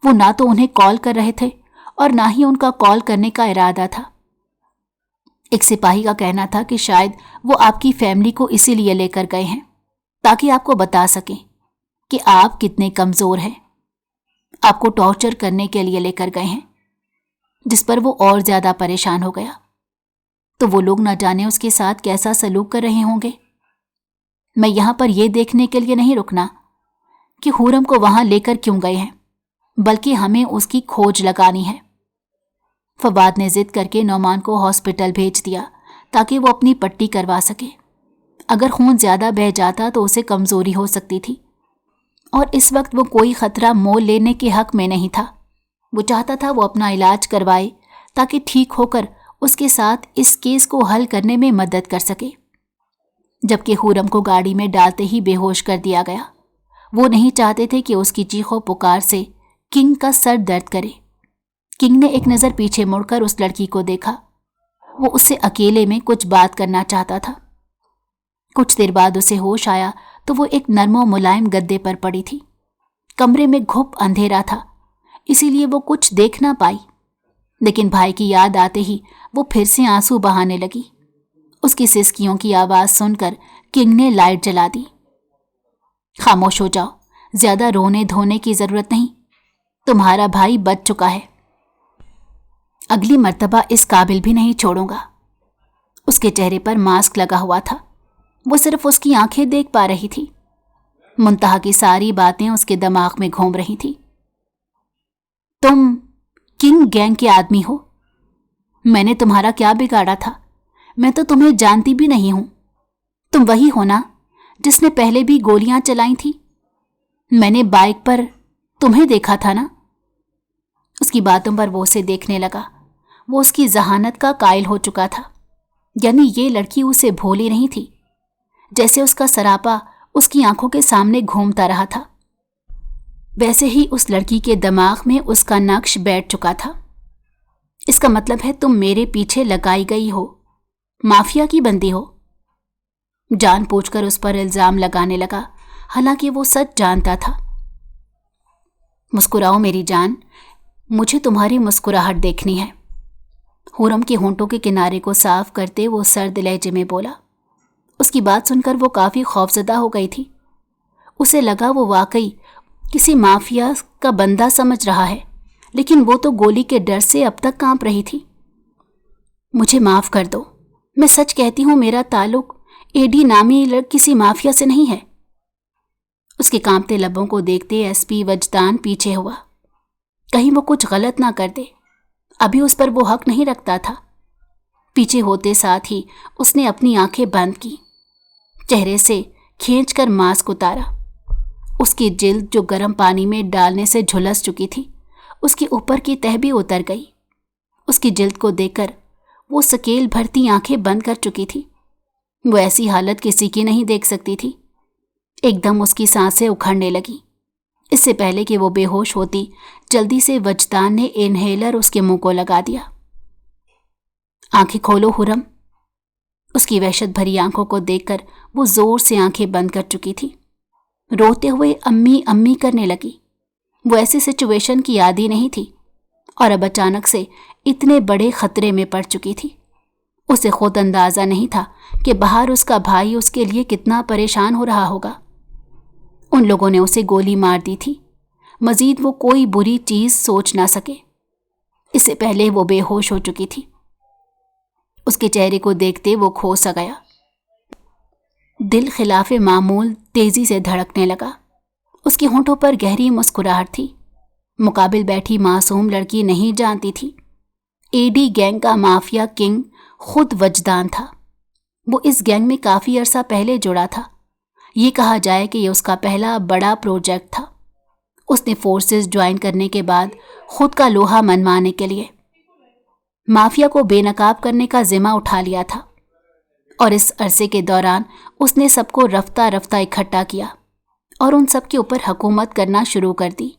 वो ना तो उन्हें कॉल कर रहे थे और ना ही उनका कॉल करने का इरादा था। एक सिपाही का कहना था कि शायद वो आपकी फैमिली को इसीलिए लेकर गए हैं ताकि आपको बता सकें कि आप कितने कमज़ोर हैं। आपको टॉर्चर करने के लिए लेकर गए हैं। जिस पर वो और ज़्यादा परेशान हो गया। तो वो लोग न जाने उसके साथ कैसा सलूक कर रहे होंगे। मैं यहाँ पर यह देखने के लिए नहीं रुकना कि हुरम को वहाँ लेकर क्यों गए हैं, बल्कि हमें उसकी खोज लगानी है। फवाद ने जिद करके नौमान को हॉस्पिटल भेज दिया ताकि वो अपनी पट्टी करवा सके। अगर खून ज़्यादा बह जाता तो उसे कमज़ोरी हो सकती थी और इस वक्त वो कोई ख़तरा मोल लेने के हक़ में नहीं था। वो चाहता था वो अपना इलाज करवाए ताकि ठीक होकर उसके साथ इस केस को हल करने में मदद कर सके। जबकि हुरम को गाड़ी में डालते ही बेहोश कर दिया गया। वो नहीं चाहते थे कि उसकी चीखों पुकार से किंग का सर दर्द करे। किंग ने एक नज़र पीछे मुड़कर उस लड़की को देखा। वो उससे अकेले में कुछ बात करना चाहता था। कुछ देर बाद उसे होश आया तो वो एक नर्मो मुलायम गद्दे पर पड़ी थी। कमरे में घुप अंधेरा था, इसीलिए वो कुछ देख ना पाई। लेकिन भाई की याद आते ही वो फिर से आंसू बहाने लगी। उसकी सिसकियों की आवाज़ सुनकर किंग ने लाइट जला दी। खामोश हो जाओ, ज्यादा रोने धोने की जरूरत नहीं, तुम्हारा भाई बच चुका है। अगली मर्तबा इस काबिल भी नहीं छोड़ूंगा। उसके चेहरे पर मास्क लगा हुआ था, वो सिर्फ उसकी आंखें देख पा रही थी। मुंतहा की सारी बातें उसके दिमाग में घूम रही थी। तुम किंग गैंग के आदमी हो। मैंने तुम्हारा क्या बिगाड़ा था? मैं तो तुम्हें जानती भी नहीं हूं। तुम वही हो ना जिसने पहले भी गोलियां चलाई थी? मैंने बाइक पर तुम्हें देखा था ना? उसकी बातों पर वो उसे देखने लगा। वो उसकी जहानत का कायल हो चुका था। यानी ये लड़की उसे भूली नहीं थी। जैसे उसका सरापा उसकी आंखों के सामने घूमता रहा था, वैसे ही उस लड़की के दिमाग में उसका नक्श बैठ चुका था। इसका मतलब है तुम मेरे पीछे लगाई गई हो, माफिया की बंदी हो। जानबूझकर उस पर इल्जाम लगाने लगा, हालांकि वो सच जानता था। मुस्कुराओ मेरी जान, मुझे तुम्हारी मुस्कुराहट देखनी है। हुरम के होंठों के किनारे को साफ करते वो सर्द लहजे में बोला। उसकी बात सुनकर वो काफी खौफजदा हो गई थी। उसे लगा वो वाकई किसी माफिया का बंदा समझ रहा है, लेकिन वो तो गोली के डर से अब तक कांप रही थी। मुझे माफ कर दो, मैं सच कहती हूं, मेरा ताल्लुक एडी नामी किसी माफिया से नहीं है। उसके कांपते लबों को देखते एसपी वजदान पीछे हुआ, कहीं वो कुछ गलत ना कर दे। अभी उस पर वो हक नहीं रखता था। पीछे होते साथ ही उसने अपनी आंखें बंद की, चेहरे से खींचकर मास्क उतारा। उसकी जिल्द जो गर्म पानी में डालने से झुलस चुकी थी, उसके ऊपर की तह भी उतर गई। उसकी जिल्द को देखकर वो सकेल भरती आंखें बंद कर चुकी थी। वो ऐसी हालत किसी की नहीं देख सकती थी। एकदम उसकी सांसें उखड़ने लगी। इससे पहले कि वो बेहोश होती, जल्दी से वजदान ने इनहेलर उसके मुंह को लगा दिया। आंखें खोलो हुरम। उसकी वहशत भरी आंखों को देखकर वो जोर से आंखें बंद कर चुकी थी। रोते हुए अम्मी अम्मी करने लगी। वो ऐसी सिचुएशन की आदी नहीं थी और अब अचानक से इतने बड़े खतरे में पड़ चुकी थी। उसे खुद अंदाजा नहीं था कि बाहर उसका भाई उसके लिए कितना परेशान हो रहा होगा। उन लोगों ने उसे गोली मार दी थी, मजीद वो कोई बुरी चीज सोच ना सके। इससे पहले वो बेहोश हो चुकी थी। उसके चेहरे को देखते वो खो सा गया। दिल खिलाफे मामूल तेजी से धड़कने लगा। उसके होंठों पर गहरी मुस्कुराहट थी। मुकाबिल बैठी मासूम लड़की नहीं जानती थी एडी गैंग का माफिया किंग खुद वजदान था। वो इस गैंग में काफी अरसा पहले जुड़ा था। ये कहा जाए कि ये उसका पहला बड़ा प्रोजेक्ट था। उसने फोर्सेस ज्वाइन करने के बाद खुद का लोहा मनवाने के लिए माफिया को बेनकाब करने का जिम्मा उठा लिया था और इस अरसे के दौरान उसने सबको रफ्ता रफ्ता इकट्ठा किया और उन सब के ऊपर हुकूमत करना शुरू कर दी।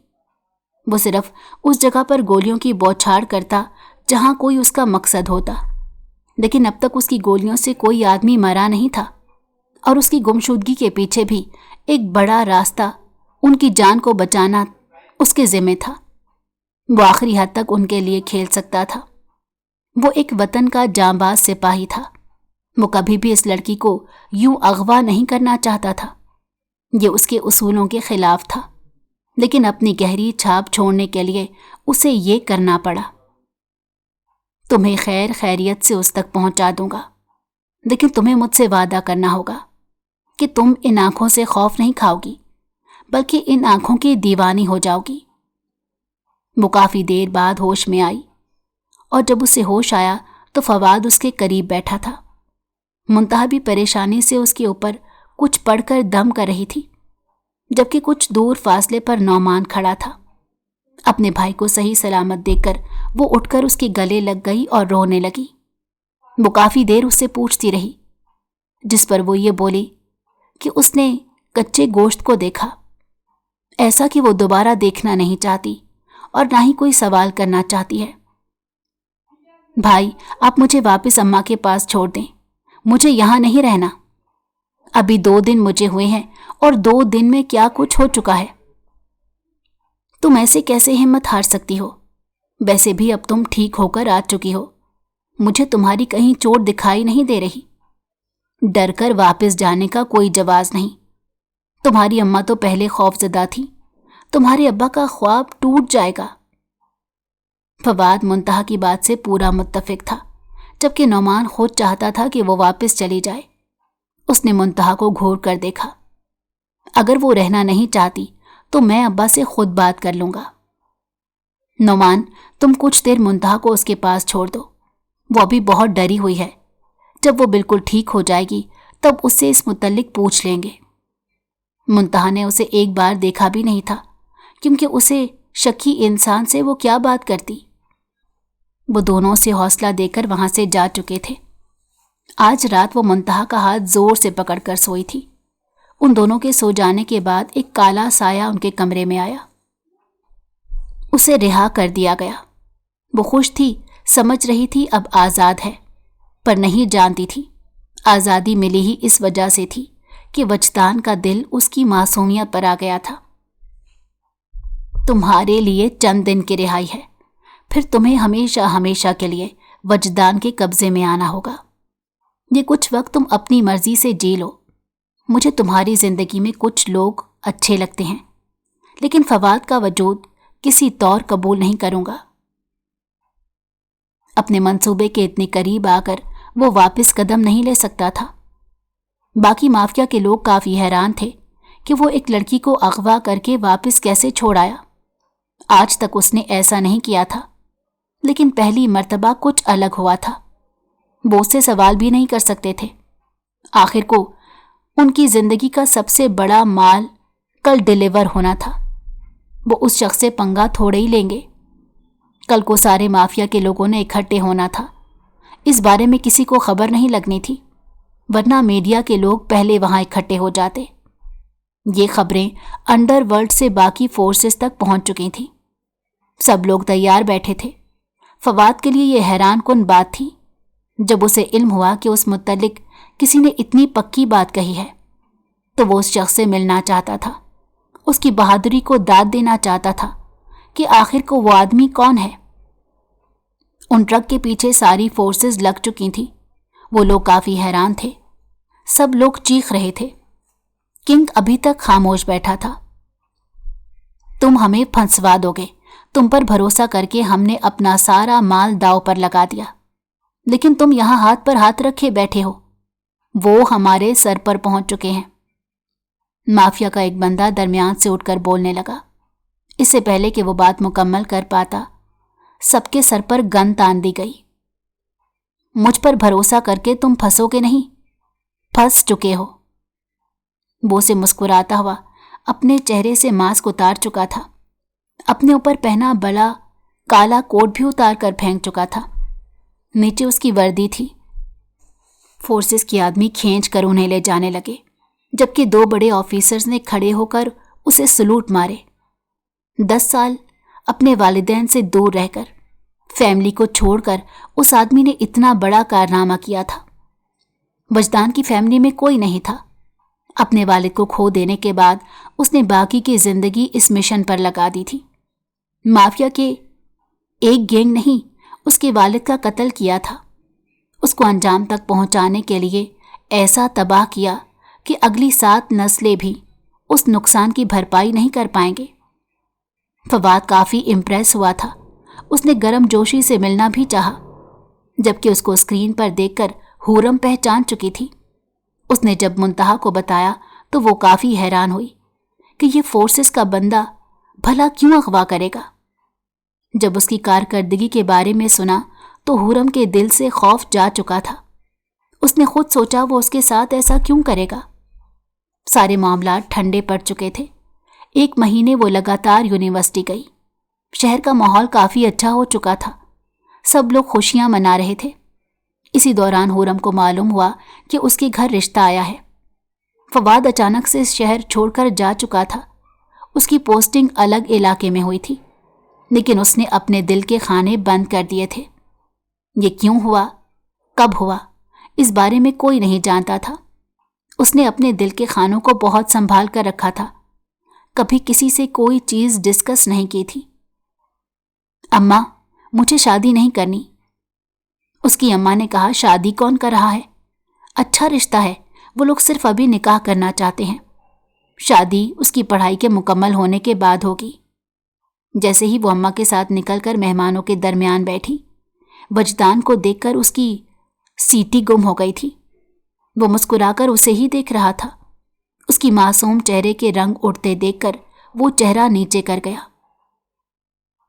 वो सिर्फ उस जगह पर गोलियों की बौछार करता जहां कोई उसका मकसद होता, लेकिन अब तक उसकी गोलियों से कोई आदमी मरा नहीं था और उसकी गुमशुदगी के पीछे भी एक बड़ा रास्ता उनकी जान को बचाना उसके जिम्मे था। वो आखिरी हद तक उनके लिए खेल सकता था। वो एक वतन का जांबाज सिपाही था। वो कभी भी इस लड़की को यूं अगवा नहीं करना चाहता था। ये उसके उसूलों के खिलाफ था, लेकिन अपनी गहरी छाप छोड़ने के लिए उसे ये करना पड़ा। तुम्हें खैर खैरियत से उस तक पहुंचा दूंगा, लेकिन तुम्हें मुझसे वादा करना होगा कि तुम इन आंखों से खौफ नहीं खाओगी, बल्कि इन आंखों की दीवानी हो जाओगी। वो काफी देर बाद होश में आई और जब उसे होश आया तो फवाद उसके करीब बैठा था। मुंतहा भी परेशानी से उसके ऊपर कुछ पढ़कर दम कर रही थी, जबकि कुछ दूर फासले पर नौमान खड़ा था। अपने भाई को सही सलामत देखकर वो उठकर उसके गले लग गई और रोने लगी। वो काफी देर उससे पूछती रही, जिस पर वो ये बोली कि उसने कच्चे गोश्त को देखा, ऐसा कि वो दोबारा देखना नहीं चाहती और ना ही कोई सवाल करना चाहती है। भाई, आप मुझे वापस अम्मा के पास छोड़ दें, मुझे यहां नहीं रहना। अभी 2 दिन मुझे हुए हैं और 2 दिन में क्या कुछ हो चुका है। तुम ऐसे कैसे हिम्मत हार सकती हो? वैसे भी अब तुम ठीक होकर आ चुकी हो। मुझे तुम्हारी कहीं चोट दिखाई नहीं दे रही। डर कर वापस जाने का कोई जवाज नहीं। तुम्हारी अम्मा तो पहले खौफजदा थी, तुम्हारे अब्बा का ख्वाब टूट जाएगा। फवाद मुंतहा की बात से पूरा मुत्तफिक था, जबकि नौमान खुद चाहता था कि वो वापस चली जाए। उसने मुंतहा को घूर कर देखा। अगर वो रहना नहीं चाहती तो मैं अब्बा से खुद बात कर लूंगा। नौमान, तुम कुछ देर मुंतहा को उसके पास छोड़ दो, वो अभी बहुत डरी हुई है। जब वो बिल्कुल ठीक हो जाएगी तब उससे इस मुतल्लिक पूछ लेंगे। मुंतहा ने उसे एक बार देखा भी नहीं था, क्योंकि उसे शकी इंसान से वो क्या बात करती। वो दोनों से हौसला देकर वहां से जा चुके थे। आज रात वो मुंतहा का हाथ जोर से पकड़कर सोई थी। उन दोनों के सो जाने के बाद एक काला साया उनके कमरे में आया। उसे रिहा कर दिया गया। वो खुश थी, समझ रही थी अब आज़ाद है, पर नहीं जानती थी आज़ादी मिली ही इस वजह से थी कि वजदान का दिल उसकी मासूमियत पर आ गया था। तुम्हारे लिए चंद दिन की रिहाई है, फिर तुम्हें हमेशा हमेशा के लिए वजदान के कब्जे में आना होगा। ये कुछ वक्त तुम अपनी मर्जी से जी लो। मुझे तुम्हारी जिंदगी में कुछ लोग अच्छे लगते हैं, लेकिन फवाद का वजूद किसी तौर कबूल नहीं करूंगा। अपने मंसूबे के इतने करीब आकर वो वापस कदम नहीं ले सकता था। बाकी माफिया के लोग काफी हैरान थे कि वो एक लड़की को अगवा करके वापस कैसे छोड़ आया। आज तक उसने ऐसा नहीं किया था, लेकिन पहली मर्तबा कुछ अलग हुआ था। वो उससे सवाल भी नहीं कर सकते थे। आखिर को उनकी जिंदगी का सबसे बड़ा माल कल डिलीवर होना था। वो उस शख्स से पंगा थोड़े ही लेंगे। कल को सारे माफिया के लोगों ने इकट्ठे होना था। इस बारे में किसी को खबर नहीं लगनी थी, वरना मीडिया के लोग पहले वहां इकट्ठे हो जाते। ये खबरें अंडरवर्ल्ड से बाकी फोर्सेस तक पहुंच चुकी थीं। सब लोग तैयार बैठे थे। फवाद के लिए यह हैरान कुन बात थी। जब उसे इल्म हुआ कि उस मुतल्लिक किसी ने इतनी पक्की बात कही है, तो वो उस शख्स से मिलना चाहता था, उसकी बहादुरी को दाद देना चाहता था कि आखिर को वो आदमी कौन है। उन ट्रक के पीछे सारी फोर्सेस लग चुकी थीं। वो लोग काफी हैरान थे। सब लोग चीख रहे थे। किंग अभी तक खामोश बैठा था। तुम हमें फंसवा दोगे, तुम पर भरोसा करके हमने अपना सारा माल दांव पर लगा दिया, लेकिन तुम यहां हाथ पर हाथ रखे बैठे हो। वो हमारे सर पर पहुंच चुके हैं। माफिया का एक बंदा दरमियान से उठकर बोलने लगा। इससे पहले कि वो बात मुकम्मल कर पाता, सबके सर पर गन तान दी गई। मुझ पर भरोसा करके तुम फंसोगे नहीं, फंस चुके हो। वो से मुस्कुराता हुआ अपने चेहरे से मास्क उतार चुका था। अपने ऊपर पहना बड़ा काला कोट भी उतार कर फेंक चुका था। नीचे उसकी वर्दी थी। फोर्सेस के आदमी खींच कर उन्हें ले जाने लगे, जबकि 2 बड़े ऑफिसर्स ने खड़े होकर उसे सलूट मारे। 10 साल अपने वालिदैन से दूर रहकर, फैमिली को छोड़कर उस आदमी ने इतना बड़ा कारनामा किया था। वजदान की फैमिली में कोई नहीं था। अपने वालिद को खो देने के बाद उसने बाकी की जिंदगी इस मिशन पर लगा दी थी। माफिया के एक गैंग नहीं, उसके वालिद का कत्ल किया था। उसको अंजाम तक पहुंचाने के लिए ऐसा तबाह किया कि अगली 7 नस्लें भी उस नुकसान की भरपाई नहीं कर पाएंगे। फवाद काफी इम्प्रेस हुआ था। उसने गर्मजोशी से मिलना भी चाहा, जबकि उसको स्क्रीन पर देखकर हुरम पहचान चुकी थी। उसने जब मुंतहा को बताया तो वो काफी हैरान हुई कि ये फोर्सेस का बंदा भला क्यों अगवा करेगा। जब उसकी कारकर्दगी के बारे में सुना तो हुरम के दिल से खौफ जा चुका था। उसने खुद सोचा वो उसके साथ ऐसा क्यों करेगा। सारे मामला ठंडे पड़ चुके थे। 1 महीने वो लगातार यूनिवर्सिटी गई। शहर का माहौल काफी अच्छा हो चुका था। सब लोग खुशियां मना रहे थे। इसी दौरान हुरम को मालूम हुआ कि उसके घर रिश्ता आया है। फवाद अचानक से शहर छोड़कर जा चुका था। उसकी पोस्टिंग अलग इलाके में हुई थी, लेकिन उसने अपने दिल के खाने बंद कर दिए थे। ये क्यों हुआ, कब हुआ, इस बारे में कोई नहीं जानता था। उसने अपने दिल के खानों को बहुत संभाल कर रखा था। कभी किसी से कोई चीज डिस्कस नहीं की थी। अम्मा, मुझे शादी नहीं करनी। उसकी अम्मा ने कहा, शादी कौन कर रहा है? अच्छा रिश्ता है, वो लोग सिर्फ अभी निकाह करना चाहते हैं। शादी उसकी पढ़ाई के मुकम्मल होने के बाद होगी। जैसे ही वो अम्मा के साथ निकलकर मेहमानों के दरमियान बैठी, वजदान को देखकर उसकी सीटी गुम हो गई थी। वो मुस्कुराकर उसे ही देख रहा था। उसकी मासूम चेहरे के रंग उड़ते देखकर वो चेहरा नीचे कर गया।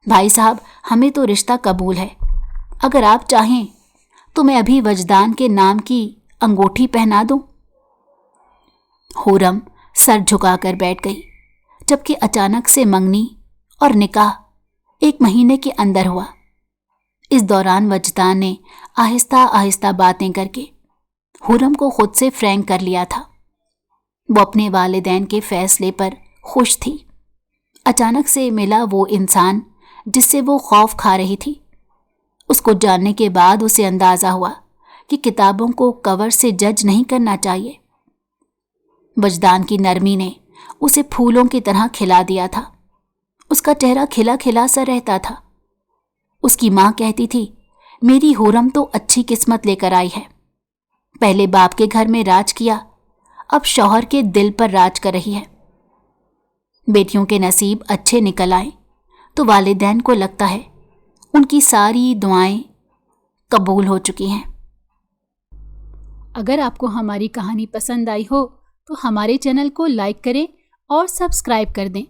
भाई साहब, हमें तो रिश्ता कबूल है। अगर आप चाहें तो मैं अभी वजदान के नाम की अंगूठी पहना दूं। हुरम सर झुकाकर बैठ गई, जबकि अचानक से मंगनी और निकाह 1 महीने के अंदर हुआ। इस दौरान वजदान ने आहिस्ता आहिस्ता बातें करके हुरम को खुद से फ्रैंक कर लिया था। वो अपने वालिदैन के फैसले पर खुश थी। अचानक से मिला वो इंसान जिससे वो खौफ खा रही थी। उसको जानने के बाद उसे अंदाजा हुआ कि किताबों को कवर से जज नहीं करना चाहिए। वजदान की नरमी ने उसे फूलों की तरह खिला दिया था। उसका चेहरा खिला खिला सा रहता था। उसकी माँ कहती थी, मेरी हुरम तो अच्छी किस्मत लेकर आई है। पहले बाप के घर में राज किया, अब शौहर के दिल पर राज कर रही है। बेटियों के नसीब अच्छे निकल आए तो वालिदैन को लगता है उनकी सारी दुआएं कबूल हो चुकी हैं। अगर आपको हमारी कहानी पसंद आई हो तो हमारे चैनल को लाइक करें और सब्सक्राइब कर दें